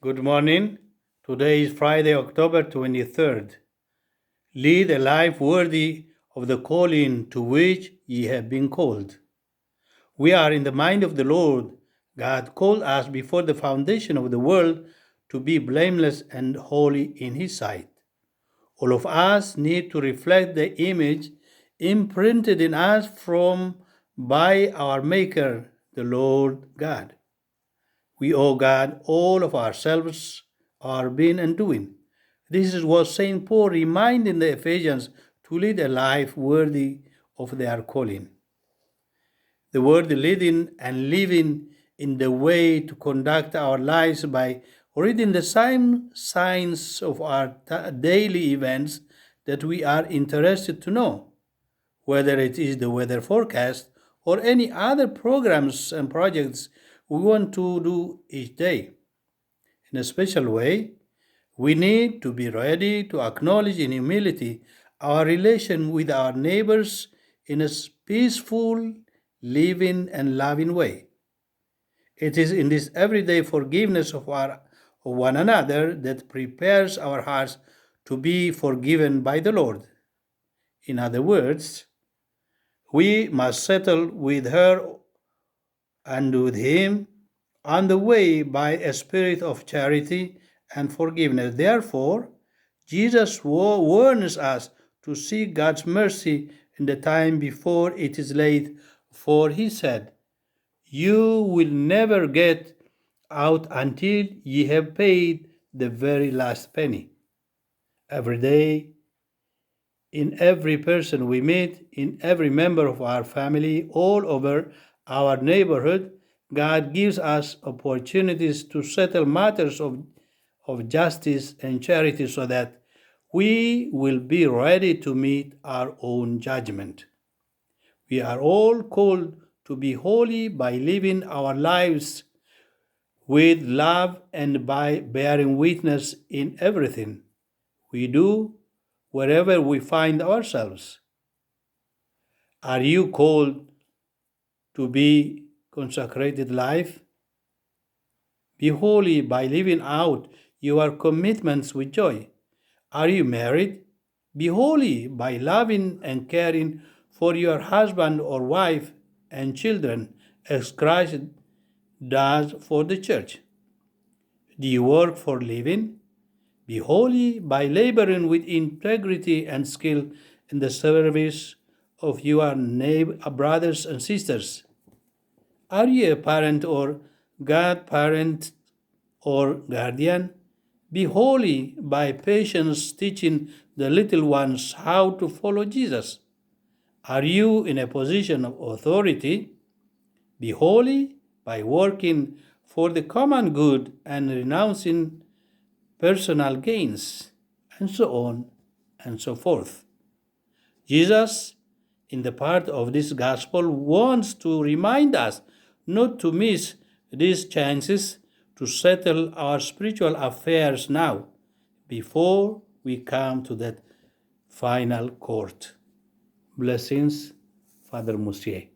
Good morning. Today is Friday, October 23rd. Lead a life worthy of the calling to which ye have been called. We are in the mind of the Lord. God called us before the foundation of the world to be blameless and holy in His sight. All of us need to reflect the image imprinted in us by our Maker, the Lord God. We owe God all of ourselves, our being and doing. This is what St. Paul reminded the Ephesians to lead a life worthy of their calling. The word leading and living in the way to conduct our lives by reading the same signs of our daily events that we are interested to know, whether it is the weather forecast or any other programs and projects we want to do each day. In a special way, we need to be ready to acknowledge in humility our relation with our neighbors in a peaceful, living, and loving way. It is in this everyday forgiveness of one another that prepares our hearts to be forgiven by the Lord. In other words, we must settle with her and with him on the way by a spirit of charity and forgiveness. Therefore, Jesus warns us to seek God's mercy in the time before it is late, for he said, "You will never get out until ye have paid the very last penny." Every day, in every person we meet, in every member of our family, all over our neighborhood, God gives us opportunities to settle matters of justice and charity so that we will be ready to meet our own judgment. We are all called to be holy by living our lives with love and by bearing witness in everything we do wherever we find ourselves. Are you called to be consecrated life? Be holy by living out your commitments with joy. Are you married? Be holy by loving and caring for your husband or wife and children as Christ does for the church. Do you work for living? Be holy by laboring with integrity and skill in the service of your brothers and sisters. Are you a parent or godparent or guardian? Be holy by patience teaching the little ones how to follow Jesus. Are you in a position of authority? Be holy by working for the common good and renouncing personal gains, and so on and so forth. Jesus, in the part of this gospel, wants to remind us not to miss these chances to settle our spiritual affairs now, before we come to that final court. Blessings, Father Mussie.